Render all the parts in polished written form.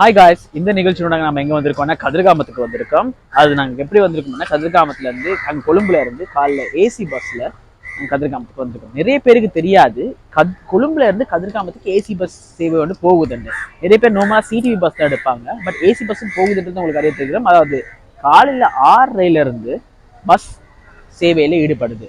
Hi guys, இந்த நிகழ்ச்சியோட நம்ம எங்கே வந்திருக்கோம்னா கதிர்காமத்துக்கு வந்திருக்கோம். அது நாங்கள் எப்படி வந்திருக்கோம்னா கதிர்காமத்துலேருந்து அங்கே கொழும்புல இருந்து காலைல ஏசி பஸ்ஸில் கதிர்காமத்துக்கு வந்திருக்கோம். நிறைய பேருக்கு தெரியாது கொழும்புல இருந்து கதிர்காமத்துக்கு ஏசி பஸ் சேவை வந்து போகுதுன்னு. நிறைய பேர் நோமா சிடிவி பஸ் தான் எடுப்பாங்க, பட் ஏசி பஸ்ஸும் போகுதுன்றது உங்களுக்கு அறிய தெரியும். அதாவது காலையில் 6:30 பஸ் சேவையில் ஈடுபடுது.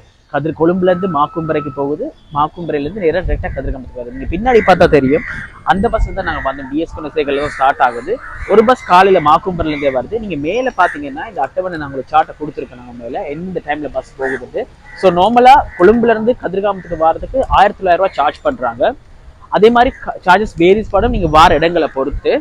கொழும்புல இருந்து மாக்கும்பரைக்கு போகுது, மாக்கும்பரையில இருந்து நேராக டேரக்டா கதிர்காமத்துக்கு வருது. நீங்க பின்னாடி பார்த்தா தெரியும், அந்த பஸ் தான் நாங்கள் வந்தோம். டிஎஸ் குணசேகர் ஸ்டார்ட் ஆகுது. ஒரு பஸ் காலையில மாக்கும்பரையில இருந்தே வருது. நீங்க மேல பாத்தீங்கன்னா இந்த அட்டவணை நாங்கள் ஒரு சார்ட்டை கொடுத்துருக்கோம். நாங்கள் மேல எந்த டைம்ல பஸ் போகுது. ஸோ நார்மலா கொழும்புல இருந்து கதிர்காமத்துக்கு வரதுக்கு 1900 ரூபாய் சார்ஜ் பண்றாங்க. அதே மாதிரி சார்ஜஸ் வேரிஸ் படம் நீங்க வார இடங்களை பொறுத்து.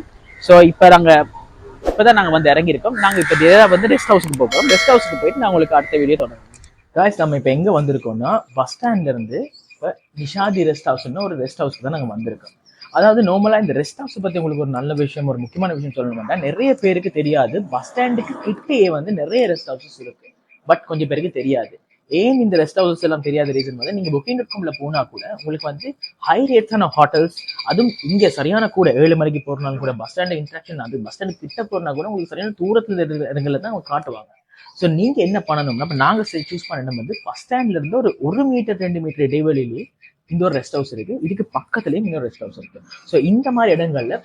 ஸோ இப்பதான் நாங்க வந்து இறங்கியிருக்கோம். நாங்க இப்போ வந்து ரெஸ்ட் ஹவுஸுக்கு போகிறோம். ரெஸ்ட் ஹவுஸுக்கு போயிட்டு நான் உங்களுக்கு அடுத்த வீடியோ தொடரும். காய்ஸ், நம்ம இப்போ எங்கே வந்திருக்கோம்னா பஸ் ஸ்டாண்ட்லேருந்து இப்போ நிஷாதி ரெஸ்ட் ஹவுஸ்னு ஒரு ரெஸ்ட் ஹவுஸ்க்கு தான் நாங்கள் வந்திருக்கோம். அதாவது நார்மலாக இந்த ரெஸ்ட் ஹவுஸை பற்றி உங்களுக்கு ஒரு நல்ல விஷயம், ஒரு முக்கியமான விஷயம் சொல்லணும்னா, நிறைய பேருக்கு தெரியாது பஸ் ஸ்டாண்டுக்கு கிட்டேயே வந்து நிறைய ரெஸ்ட் ஹவுசஸ் இருக்கு. பட் கொஞ்சம் பேருக்கு தெரியாது. ஏன் இந்த ரெஸ்ட் ஹவுசஸ் எல்லாம் தெரியாத ரீசன் வந்து, நீங்கள் Booking.comல போனால் கூட உங்களுக்கு வந்து ஹை ரேட்ஸான ஹோட்டல்ஸ், அதுவும் இங்கே சரியான கூட 7 மணிக்கு போகிறனாலும் கூட பஸ் ஸ்டாண்டு இன்ட்ராக்ஷன், அது பஸ் ஸ்டாண்டு கிட்ட போகிறனா கூட உங்களுக்கு சரியான தூரத்தில் இருக்கிற இடங்களில் தான் அவங்க காட்டுவாங்க. ஸோ நீங்கள் என்ன பண்ணணும்னா, இப்போ நாங்கள் சூஸ் பண்ண இடம் வந்து பஸ் ஸ்டாண்ட்ல இருந்து ஒரு 1 மீட்டர் 2 மீட்டர் இடைவெளியிலேயே இந்த ஒரு ரெஸ்ட் ஹவுஸ் இருக்கு. இதுக்கு பக்கத்துலேயும் இன்னொரு ரெஸ்ட் ஹவுஸ் இருக்கு. ஸோ இந்த மாதிரி இடங்கள்ல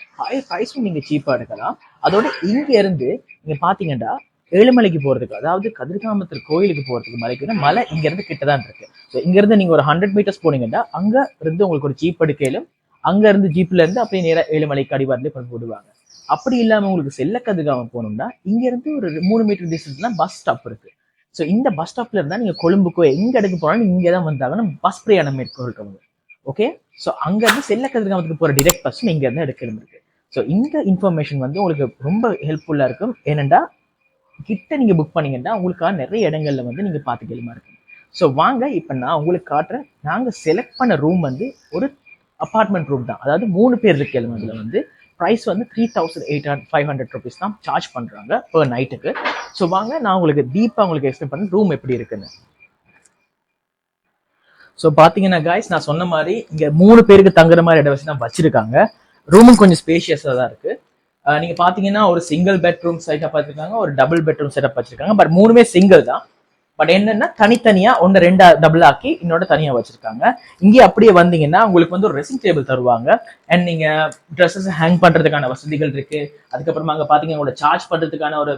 ப்ரைஸும் நீங்கள் சீப்பாக எடுக்கலாம். அதோட இங்க இருந்து நீங்கள் பார்த்தீங்கன்னா ஏழுமலைக்கு போகிறதுக்கு, அதாவது கதிர்காமத்து கோயிலுக்கு போகிறதுக்கு மலை இங்க இருந்து கிட்ட தான் இருக்கு. ஸோ இங்க இருந்து நீங்கள் ஒரு 100 மீட்டர்ஸ் போனீங்கன்னா அங்க இருந்து உங்களுக்கு ஒரு ஜீப் எடுக்கையிலும் அங்க இருந்து ஜீப்ல இருந்து அப்படியே நேராக ஏழுமலைக்கு அடிவாரலே கொண்டு போடுவாங்க. அப்படி இல்லாம உங்களுக்கு செல்லக்கதிர்காமம் போகணும்னா இங்க இருந்து ஒரு 3 மீட்டர் டிஸ்டன்ஸ்ல பஸ் ஸ்டாப் இருக்கு. ஸோ இந்த பஸ் ஸ்டாப்ல இருந்தா நீங்க கொழும்புக்கோ எங்க இடத்துக்கு போனாலும் இங்கே தான் வந்தாங்கன்னா பஸ் பிரயாணம் மேற்கொள்றவங்க. ஓகே, ஸோ அங்க இருந்து செல்லக்கதிர்காமத்துக்கு போற டிரெக்ட் பஸ் இங்க இருந்து எடுக்கணும் இருக்கு. ஸோ இந்த இன்ஃபர்மேஷன் வந்து உங்களுக்கு ரொம்ப ஹெல்ப்ஃபுல்லா இருக்கும். ஏனெண்டா கிட்ட நீங்க புக் பண்ணீங்கன்னா உங்களுக்காக நிறைய இடங்கள்ல வந்து நீங்க பார்த்துக்கலுமா இருக்கும். ஸோ வாங்க இப்ப நான் உங்களுக்கு காட்டுறேன். நாங்க செலக்ட் பண்ண ரூம் வந்து ஒரு அபார்ட்மெண்ட் ரூம் தான். அதாவது 3 பேர் இருக்கலும். அதுல வந்து ப்ரைஸ் வந்து 3,500 rupees தான் சார்ஜ் பண்றாங்க பெர் நைட்டுக்கு. ஸோ வாங்க நான் உங்களுக்கு டீப்பா உங்களுக்கு எக்ஸ்பிளைன் பண்ண ரூம் எப்படி இருக்குன்னு. ஸோ பாத்தீங்கன்னா காய்ஸ், நான் சொன்ன மாதிரி இங்க 3 பேருக்கு தங்குற மாதிரி இடம் வச்சு தான் வச்சிருக்காங்க. ரூமும் கொஞ்சம் ஸ்பேஷியஸா தான் இருக்கு. நீங்க பாத்தீங்கன்னா ஒரு சிங்கிள் பெட்ரூம் செட்டப் வச்சிருக்காங்க, ஒரு டபுள் பெட்ரூம் செட்டப் வச்சிருக்காங்க. பட் 3மே சிங்கிள் தான். பட் என்னன்னா தனித்தனியா ஒன்னு 2 டபுள் ஆக்கி இன்னொரு தனியா வச்சிருக்காங்க. இங்கே அப்படியே வந்தீங்கன்னா உங்களுக்கு வந்து ஒரு ட்ரெஸ்ஸிங் டேபிள் தருவாங்க. அண்ட் நீங்க ட்ரெஸ்ஸஸ் ஹேங் பண்றதுக்கான வசதிகள் இருக்கு. அதுக்கப்புறமா அங்க பாத்தீங்கன்னா உங்களோட சார்ஜ் பண்றதுக்கான ஒரு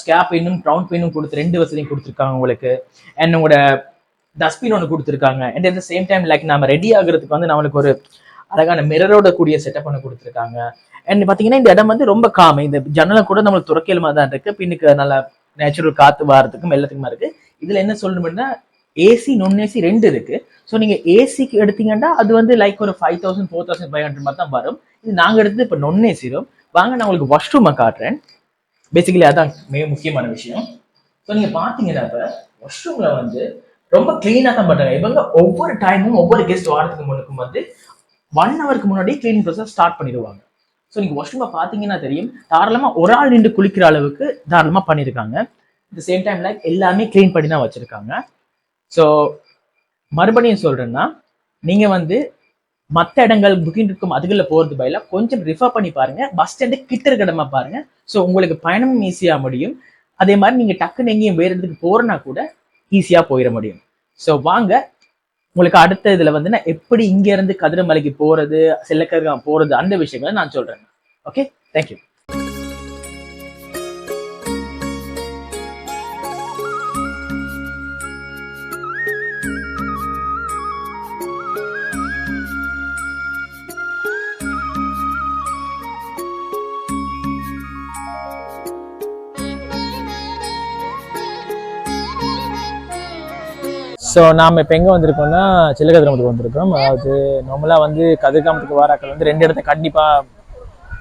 ஸ்கேப் பின்னும் க்ரௌண்ட் பின்னும் கொடுத்து 2 வசதியும் கொடுத்துருக்காங்க உங்களுக்கு. அண்ட் உங்களோட டஸ்ட்பின் ஒன்று கொடுத்துருக்காங்க. And at the same time like நம்ம ரெடி ஆகுறதுக்கு வந்து நம்மளுக்கு ஒரு அழகான மிரரோட கூடிய செட்டப் ஒன்று கொடுத்துருக்காங்க. அண்ட் பாத்தீங்கன்னா இந்த இடம் வந்து ரொம்ப காம, இந்த ஜன்னலை கூட நம்மளுக்கு துறக்கையிலுமா தான் இருக்கு. பின்னுக்கு நல்லா நேச்சுரல் காத்து வாரத்துக்கும் எல்லாத்துக்குமா இருக்கு. இதுல என்ன சொல்லணும்னா ஏசி நான் ஏசி 2 இருக்கு. ஸோ நீங்க ஏசிக்கு எடுத்தீங்கன்னா அது வந்து லைக் ஒரு 5,000 4,500 மாதிரி தான் வரும். இது நாங்க எடுத்தது இப்போ நான் ஏசி ரூம். வாங்க நான் உங்களுக்கு வாஷ்ரூமை காட்டுறேன். பேசிக்கலி அதான் மிக முக்கியமான விஷயம். ஸோ நீங்க பாத்தீங்கன்னா இப்ப வாஷ்ரூம்ல வந்து ரொம்ப கிளீனா தான் பண்றாங்க. இவங்க ஒவ்வொரு டைமும் ஒவ்வொரு கெஸ்ட் வாரத்துக்கு முன்னுக்கும் வந்து 1 ஹவருக்கு முன்னாடி கிளீனிங் ப்ராசஸ் ஸ்டார்ட் பண்ணிடுவாங்க. ஸோ நீங்க வாஷ்ரூமை பாத்தீங்கன்னா தெரியும், தாராளமா ஒரு ஆள் நின்று குளிக்கிற அளவுக்கு தாராளமா பண்ணியிருக்காங்க. அட் சேம் டைம் லைக் எல்லாமே கிளீன் பண்ணி தான் வச்சிருக்காங்க. ஸோ மறுபடியும் சொல்றேன்னா, நீங்க வந்து மற்ற இடங்கள் Booking.com அதுகளில் போறது பதிலாக கொஞ்சம் ரிஃபர் பண்ணி பாருங்க. பஸ் ஸ்டாண்டு கிட்ட இருக்க இடமா பாருங்க. ஸோ உங்களுக்கு பயணமும் ஈஸியா முடியும். அதே மாதிரி நீங்க டக்குன்னு எங்கேயும் வேற இடத்துக்கு போறனா கூட ஈஸியா போயிட முடியும். ஸோ வாங்க உங்களுக்கு அடுத்த இதுல வந்து நான் எப்படி இங்க இருந்து கதிரமலைக்கு போறது, செல்லக்கதிர்காமம் போறது அந்த விஷயங்களை நான் சொல்றேன். Okay, thank you. ஸோ நாம் இப்போ எங்கே வந்திருக்கோம்னா செல்லக்கதிர்காமத்துக்கு வந்திருக்கோம். அதாவது நார்மலாக வந்து கதிர்காமத்துக்கு வாராக்கள் வந்து 2 இடத்த கண்டிப்பாக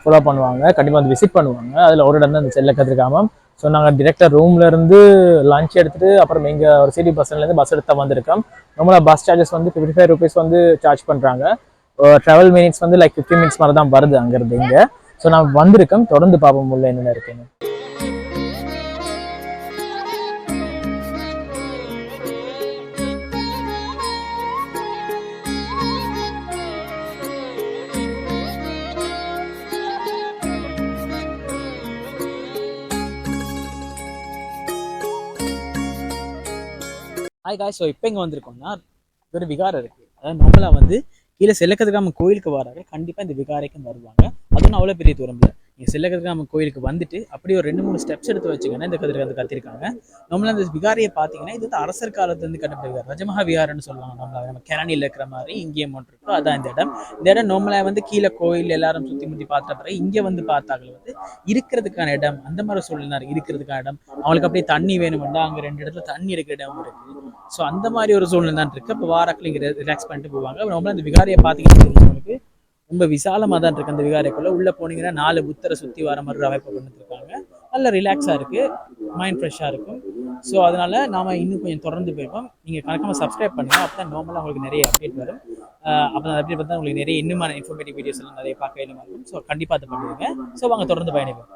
ஃபாலோ பண்ணுவாங்க, கண்டிப்பாக வந்து விசிட் பண்ணுவாங்க. அதில் ஒரு இடம் தான் இந்த செல்லக்கதிர்காமம். ஸோ நாங்கள் டிரெக்டாக ரூம்லேருந்து லஞ்ச் எடுத்துகிட்டு அப்புறம் எங்கள் ஒரு சிட்டி பஸ்லேருந்து பஸ் எடுத்து வந்திருக்கோம். நார்மலாக பஸ் சார்ஜஸ் வந்து 55 rupees வந்து சார்ஜ் பண்ணுறாங்க. ட்ராவல் மினிட்ஸ் வந்து லைக் 15 minutes மாதிரி தான் வருது அங்கேருந்து இங்கே. ஸோ நான் வந்திருக்கோம், தொடர்ந்து பார்ப்போம் உள்ள என்னென்ன இருக்குன்னு. ஹாய் காய். ஸோ இப்போ இங்கே வந்திருக்கோம்னா ஒரு விகாரம் இருக்குது. அதாவது நார்மலாக வந்து கீழே செல்லக்கதிர்காம கோயிலுக்கு வராங்க, கண்டிப்பாக இந்த விகாரைக்கும் வருவாங்க. அதுவும் அவ்வளோ பெரிய தூரம் இல்லை. நீங்கள் செல்லக்கதிர்காம கோயிலுக்கு வந்துட்டு அப்படி ஒரு 2-3 ஸ்டெப்ஸ் எடுத்து வச்சுங்கன்னா இந்த கதிர்காமத்தை கத்திருக்காங்க. நம்மளாம் அந்த விகாரையை பார்த்தீங்கன்னா இது வந்து அரசர் காலத்துலேருந்து கட்டப்பட்ட ரஜமஹா விகாரம்னு சொல்லுவாங்க. நம்ம கேரணியில் இருக்கிற மாதிரி இங்கேயும் ஒன்று இருக்கும். அதான் இந்த இடம் நார்மலாக வந்து கீழே கோயில் எல்லாரும் சுற்றி முற்றி பார்த்த பிறகு இங்கே வந்து பார்த்தாங்க வந்து இருக்கிறதுக்கான இடம், அந்த மாதிரி சூழ்நிலை இருக்கிறதுக்கான இடம். அவங்களுக்கு அப்படியே தண்ணி வேணும்னா அங்கே 2 இடத்துல தண்ணி எடுக்கிற இடம் இருக்குது. ஸோ அந்த மாதிரி ஒரு சூழ்நிலை தான் இருக்குது. இப்போ வாராக்கில் இங்கே ரிலாக்ஸ் பண்ணிட்டு போவாங்க. நம்மளாம் அந்த விகாரியை பார்த்தீங்கன்னா உங்களுக்கு ரொம்ப விசாலமாக தான் இருக்குது. அந்த விகாரைக்குள்ளே உள்ளே போனீங்கன்னா 4 புத்தரை சுற்றி வர மாதிரி அமைப்பு பண்ணிட்டுருக்காங்க. நல்ல ரிலாக்ஸாக இருக்குது, மைண்ட் ஃப்ரெஷ்ஷாக இருக்கும். ஸோ அதனால் நாம் இன்னும் கொஞ்சம் தொடர்ந்து போயிருப்போம். நீங்கள் கணக்காக சப்ஸ்கிரைப் பண்ணுங்கள். அப்போ தான் நார்மலாக உங்களுக்கு நிறைய அப்டேட் வரும். அப்போ அந்த அப்டேட் பார்த்தா உங்களுக்கு நிறைய இன்னுமான இன்ஃபர்மேட்டிவ் வீடியோஸ் எல்லாம் நிறைய பார்க்க வேணுமா இருக்கும். ஸோ கண்டிப்பாக அதை பண்ணுவீங்க. ஸோ வாங்க தொடர்ந்து பயணிப்போம்.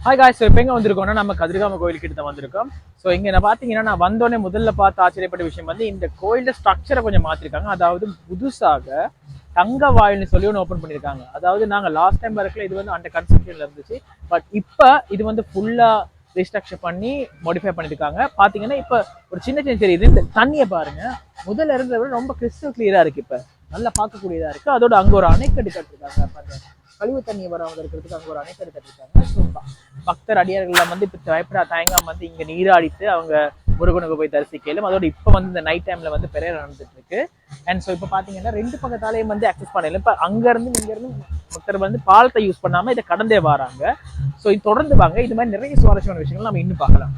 Hi guys. ஸோ இப்போ எங்கே வந்திருக்கோம்னா நம்ம கதிர்காம கோயிலுக்கிட்ட தான் வந்திருக்கோம். ஸோ இங்கே நான் பார்த்தீங்கன்னா நான் வந்தோடனே முதல்ல பார்த்து ஆச்சரியப்பட்ட விஷயம் வந்து இந்த கோயிலோட ஸ்ட்ரக்சரை கொஞ்சம் மாற்றிருக்காங்க. அதாவது புதுசாக தங்க வாயில்னு சொல்லி ஒன்று ஓப்பன் பண்ணியிருக்காங்க. அதாவது நாங்கள் லாஸ்ட் டைம் வரக்குள்ள இது வந்து அண்டர் கன்ஸ்ட்ரக்ஷனில் இருந்துச்சு. பட் இப்போ இது வந்து ஃபுல்லாக ரீஸ்ட்ரக்சர் பண்ணி மாடிஃபை பண்ணியிருக்காங்க. பார்த்தீங்கன்னா இப்போ ஒரு சின்ன சின்ன தெரியுது. இந்த தண்ணியை பாருங்க, முதல்ல இருந்ததை விட ரொம்ப கிறிஸ்டல் கிளியராக இருக்குது. இப்போ நல்லா பார்க்கக்கூடியதாக இருக்குது. அதோட அங்கே ஒரு அணைக்கட்டு கட்டிருக்காங்க பாருங்க. கழிவு தண்ணியை வராமல் இருக்கிறதுக்கு அங்கே ஒரு அணைக்கட்டு கட்டிருக்காங்க. ஸோ பக்தர் அடியார்கள் வந்து இப்போ தயங்காம வந்து இங்கே நீராடித்து அவங்க முருகனுக்கு போய் தரிசிக்கலும். அதோட இப்போ வந்து இந்த நைட் டைம்ல வந்து பெரிய நடந்துட்டு இருக்கு. அண்ட் ஸோ இப்போ பார்த்தீங்கன்னா 2 பக்கத்தாலையும் வந்து அக்சஸ் பண்ணல. இப்போ அங்கேருந்து இங்கேருந்து பக்தர் வந்து பாலத்தை யூஸ் பண்ணாமல் இதை கடந்தே வராங்க. ஸோ இது தொடர்ந்து வாங்க, இது மாதிரி நிறைய சுவாரஸ்யமான விஷயங்கள் நம்ம இன்னும் பார்க்கலாம்.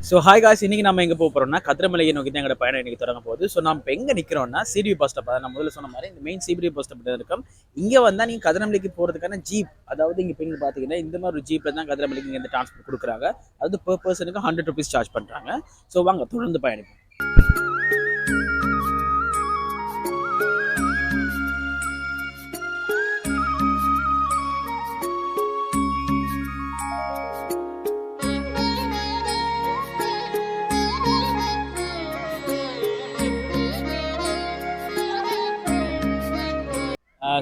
So hi guys. இன்னைக்கு நம்ம எங்கே போக போகிறோம்னா கதிரமலையை நோக்கி தான் எங்களோட பயணம் இன்னைக்கு தொடங்க போகுது. ஸோ நம்ம இப்போ எங்கே நிற்கிறோம்னா சிபிபி பஸ் ஸ்டாப். நான் முதல்ல சொன்ன மாதிரி இந்த மெயின் சிபிபி பஸ் ஸ்டாப் இருக்கும். இங்கே வந்தால் நீங்கள் கதிரமலைக்கு போகிறதுக்கான ஜீப், அதாவது இங்கே பெண்கள் பார்த்தீங்கன்னா இந்த மாதிரி ஒரு ஜீப்பில் தான் கதிரமலைக்கு இங்கே டிரான்ஸ்போர்ட் கொடுக்குறாங்க. அதாவது பெர் பர்சனுக்கு 100 rupees சார்ஜ் பண்ணுறாங்க. ஸோ வாங்க தொடர்ந்து பயணிப்போம்.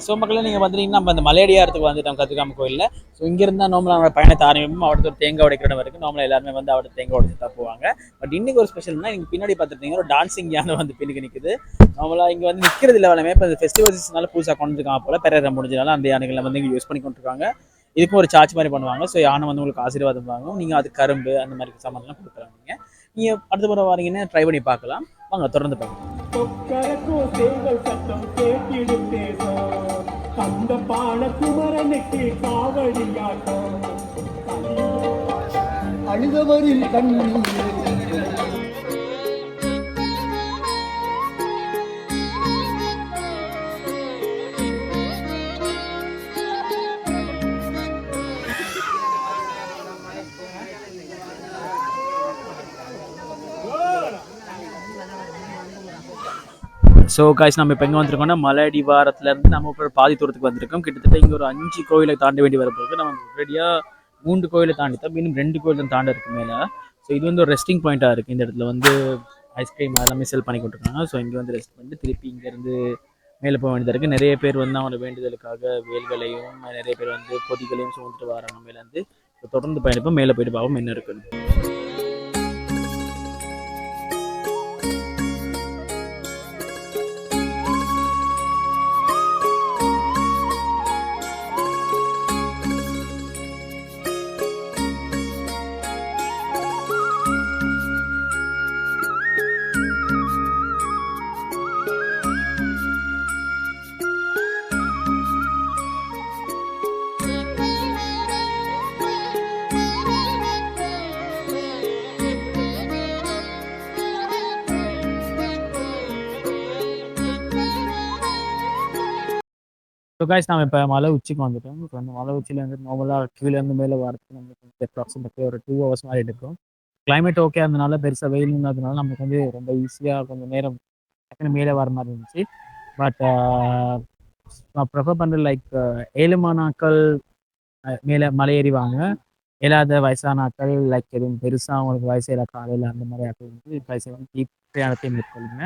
ஸோ மக்களே நீங்கள் வந்துட்டீங்கன்னா நம்ம அந்த மலையடியாரத்துக்கு வந்துட்டோம் கதிர்காம கோயிலில். ஸோ இங்கேருந்து தான் நார்மலாக பயணத்தை ஆரம்பிப்போம். அவர்கிட்ட ஒரு தேங்காய் உடைக்கிற இடம் இருக்குது. நார்மலாக எல்லாருமே வந்து அவர்கிட்ட தேங்காய் உடைச்சு தான் போவாங்க. பட் இன்றைக்கி ஒரு ஸ்பெஷல்னா நீங்கள் பின்னாடி பார்த்துட்டீங்கன்னா ஒரு டான்ஸிங் யானை வந்து பின்னுக்கு நிற்குது. நார்மலாக இங்கே வந்து நிற்கிறது இல்லை எல்லாமே. இப்போ இந்த ஃபெஸ்டிவல்ஸ்னால புதுசாக கொண்டு இருக்காங்க போல். பெரிய முடிஞ்சனால அந்த யானைகளை வந்து இங்கே யூஸ் பண்ணி கொண்டிருக்காங்க. இதுக்கும் ஒரு சார்ஜ் மாதிரி பண்ணுவாங்க. ஸோ யானை வந்து உங்களுக்கு ஆசீர்வாதம் வாங்கும். நீங்கள் அது கரும்பு அந்த மாதிரி சாமான்லாம் கொடுக்குறாங்க. நீங்கள் அடுத்த முறை வரீங்கன்னா ட்ரை பண்ணி பார்க்கலாம். வாங்க தொடர்ந்து பார்க்கலாம். அந்த பாலகுமரனுக்கு காவடியாட்டம் அழுதவரில் கண்ணீர். ஸோ காய்ஸ் நம்ம இப்போ எங்கே வந்திருக்கோம்னா மலையடிவாரத்துலேருந்து நம்ம இப்போ பாதி தூரத்துக்கு வந்திருக்கோம். கிட்டத்தட்ட இங்கே ஒரு 5 கோயிலை தாண்ட வேண்டி வரப்போகுது. நம்ம ரெடியாக 3 கோயிலை தாண்டித்தோம். இன்னும் 2 கோயில் தாண்ட இருக்கு மேலே. ஸோ இது வந்து ஒரு ரெஸ்டிங் பாயிண்ட்டாக இருக்குது. இந்த இடத்துல வந்து ஐஸ்கிரீம் எல்லாமே செல் பண்ணி கொண்டிருக்காங்க. ஸோ இங்கே வந்து ரெஸ்ட் பண்ணிட்டு திருப்பி இங்கேருந்து மேலே போக வேண்டியதாக இருக்குது. நிறைய பேர் வந்து அவங்களோட வேண்டுதலுக்காக வேல்களையும் நிறைய பேர் வந்து பொதிகளையும் சுமந்துட்டு வராங்க மேலேருந்து. தொடர்ந்து பயணிப்போம், மேலே போயிட்டு பார்ப்போம் என்ன இருக்குன்னு. ஸோ கைஸ் நம்ம இப்போ மலை உச்சிக்கு வந்துட்டோம். இப்போ அந்த மலை உச்சியிலேருந்து நார்மலாக கீழேருந்து மேலே வரதுக்கு நமக்கு அப்ராக்சிமேட்லி ஒரு 2 ஹவர்ஸ் மாதிரி எடுக்கும். கிளைமேட் ஓகே இருந்தனால பெருசாக வெயில் இருந்ததுனால நமக்கு வந்து ரொம்ப ஈஸியாக கொஞ்சம் நேரம் டக்குனு மேலே வர மாதிரி இருந்துச்சு. பட் நான் ப்ரிஃபர் பண்ணுறது லைக் ஏழுமானாக்கள் மேலே மலை ஏறிவாங்க. இயலாத வயசான ஆட்கள் லைக் எதுவும் பெருசாக அவங்களுக்கு வயசு இல்லை காலையில் அந்த மாதிரி ஆட்கள் வந்து வயசு ஜீப் பிரயாணத்தை மேற்கொள்ளுங்க.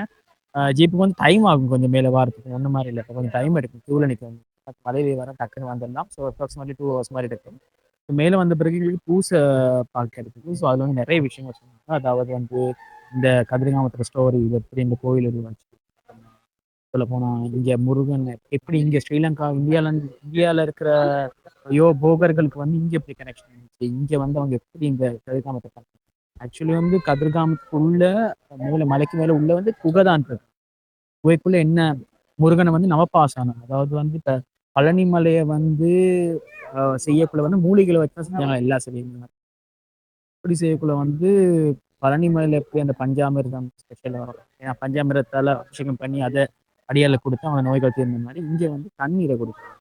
ஜீப்புக்கு வந்து டைம் ஆகும் கொஞ்சம் மேலே வரதுக்கு. அந்த மாதிரி இல்லை, கொஞ்சம் டைம் எடுக்கும் க்யூவில் நிற்கும். மலையில வர டக்குன்னு வந்துடலாம். ஸோ அப்ராக்சிமேட்லி 2 ஹவர்ஸ் மாதிரி எடுக்கும். மேலே வந்த பிறகு எங்களுக்கு பூசை பார்க்க இருக்குது. ஸோ அதில் வந்து நிறைய விஷயங்கள் சொன்னாங்க. அதாவது வந்து இந்த கதிர்காமத்தில் ஸ்டோரி எப்படி இந்த கோயில் வந்துச்சு, சொல்ல போனால் இங்கே முருகன் எப்படி இங்கே ஸ்ரீலங்கா இந்தியாவில் இருக்கிற போகர்களுக்கு வந்து இங்கே எப்படி கனெக்ஷன் இருந்துச்சு, இங்கே வந்து அவங்க எப்படி இந்த கதிர்காமத்தை ஆக்சுவலி வந்து கதிர்காமத்துக்குள்ள மேலே மலைக்கு மேலே உள்ள வந்து குகை தான் இருக்கு. குகைக்குள்ள என்ன முருகனை வந்து நவபாசானம், அதாவது வந்து இப்போ பழனி மலையை வந்து செய்யக்குள்ள வந்து மூலிகளை வச்சு தான் செஞ்சாங்க எல்லா செய்யுங்க. அப்படி செய்யக்குள்ள வந்து பழனி மலையில எப்படி அந்த பஞ்சாமிர்தம் ஸ்பெஷலாக வரும். ஏன்னா பஞ்சாமிரத்தால் அபிஷேகம் பண்ணி அதை அடியால கொடுத்து அவங்க நோய்கள் தீர்ந்த மாதிரி இங்கே வந்து தண்ணீரை கொடுக்கும்.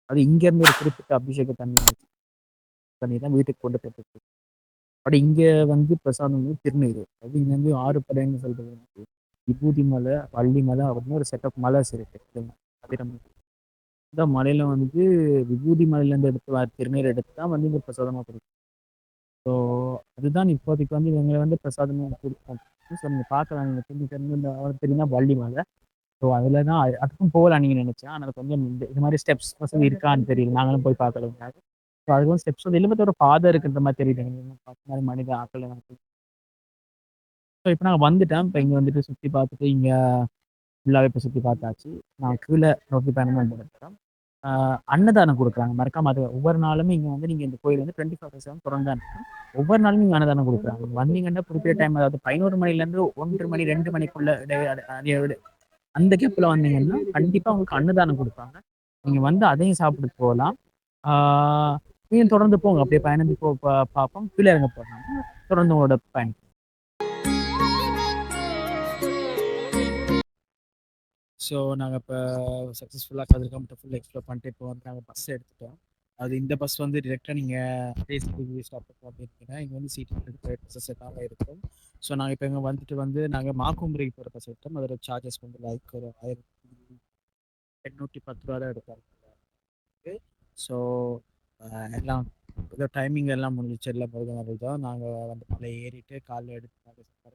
அது இங்கேருந்து ஒரு குறிப்பிட்ட அபிஷேக தண்ணி தான் வீட்டுக்கு கொண்டு போயிட்டு. அப்படி இங்கே வந்து பிரசாதம் வந்து திருநீர். அது இங்கேருந்து 6 படைன்னு சொல்றது விபூதி மலை, வள்ளி மலை அப்படின்னு ஒரு செட்டப் மலைஸ் இருக்கு. இந்த மலையில வந்து விபூதி மலையிலேருந்து எடுத்து திருநீர் எடுத்து தான் வந்து இங்கே பிரசாதமாக கொடுக்கும். ஸோ அதுதான் இப்போதைக்கு வந்து இவங்களை வந்து பிரசாதமாக கொடுப்போம். ஸோ நீங்கள் பார்க்கலாம், நீங்கள் தெரிஞ்சு இந்த தெரியுமா வள்ளி மலை. ஸோ அதில் தான் அதுக்கும் போகலாம் நீங்கள் நினைச்சேன். ஆனால் கொஞ்சம் இது மாதிரி ஸ்டெப்ஸ் வசதி இருக்கான்னு தெரியல, நாங்களும் போய் பார்க்கலாம். ஸோ அதுக்கும் ஸ்டெப்ஸ் வந்து எல்லாமே ஒரு பாதை இருக்கிற மாதிரி தெரியுது பார்த்த மாதிரி மனித ஆக்கள். ஸோ இப்போ நாங்கள் வந்துட்டோம். இப்போ இங்கே வந்துட்டு சுற்றி பார்த்துட்டு இங்கே ஃபுல்லாகவே இப்போ சுற்றி பார்த்தாச்சு. நான் கீழே நோக்கி பயணம் பண்ணிட்டோம். அன்னதானம் கொடுக்குறாங்க மறக்காம. அது ஒவ்வொரு நாளுமே இங்கே வந்து நீங்கள் இந்த கோயில் வந்து 24/7 திறந்து தான் இருக்கும். ஒவ்வொரு நாளும் இங்கே அன்னதானம் கொடுக்குறாங்க. வந்தீங்கன்னா குறிப்பிட்ட டைம், அதாவது 11 மணிலேருந்து 1 மணி 2 மணிக்குள்ள அந்த கேப்பில் வந்தீங்கன்னா கண்டிப்பாக உங்களுக்கு அன்னதானம் கொடுப்பாங்க. நீங்கள் வந்து அதையும் சாப்பிட்டு போகலாம். நீங்கள் தொடர்ந்து போங்க, அப்படியே பயணத்து பார்ப்போம். கீழே இறங்க போகிறாங்க, தொடர்ந்து உங்களோட பயணம். ஸோ நாங்கள் இப்போ சக்ஸஸ்ஃபுல்லாக கதிர்காமத்தை ஃபுல்லாக எக்ஸ்ப்ளோர் பண்ணிட்டு இப்போ வந்து நாங்கள் பஸ் எடுத்துட்டோம். அது இந்த பஸ் வந்து டிரெக்டாக நீங்கள் ஸ்டாப் பண்ணியிருக்கீங்கன்னா இங்கே வந்து சீட்டு பஸ்ஸஸ் எல்லாமே இருக்கும். ஸோ நாங்கள் இப்போ இங்கே வந்துட்டு வந்து நாங்கள் மாக்கும்புரைக்கு போகிற பஸ் எடுத்தோம். அதோட சார்ஜஸ் வந்து லைக் ஒரு 1810 தான் எடுத்தாங்க. ஸோ எல்லாம் ஏதோ டைமிங் எல்லாம் முடிஞ்சிச்சு, எல்லாம் முருகன் தான். நாங்கள் வந்து மலை ஏறிட்டு காலைல எடுத்து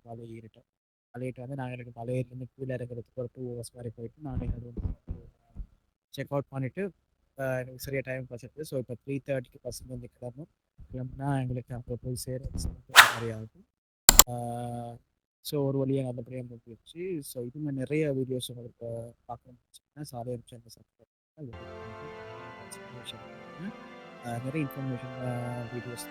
மலை ஏறிட்டோம். மலையிட்டு வந்து நாங்கள் எனக்கு மலையிலேருந்து கீழே இறங்குறதுக்கு ஒரு 2 ஹவர்ஸ் மாதிரி போயிட்டு நாங்கள் வந்து செக் அவுட் பண்ணிவிட்டு எனக்கு சரியாக டைம் பசிட்டு. ஸோ இப்போ 3:30க்கு பசங்க வந்து கிளம்புனா எங்களுக்கு அங்கே போய் சேர மாதிரி ஆகும். ஸோ ஒரு வழியாக நல்லபடியாக முடிஞ்சிருச்சு. ஸோ இதுங்க நிறைய வீடியோஸ் உங்களுக்கு பார்க்கணும்னு சாலையை சேனல் சப்ஸ்கிரைப் நிறைய இன்ஃபர்மேஷன் வீடியோஸ்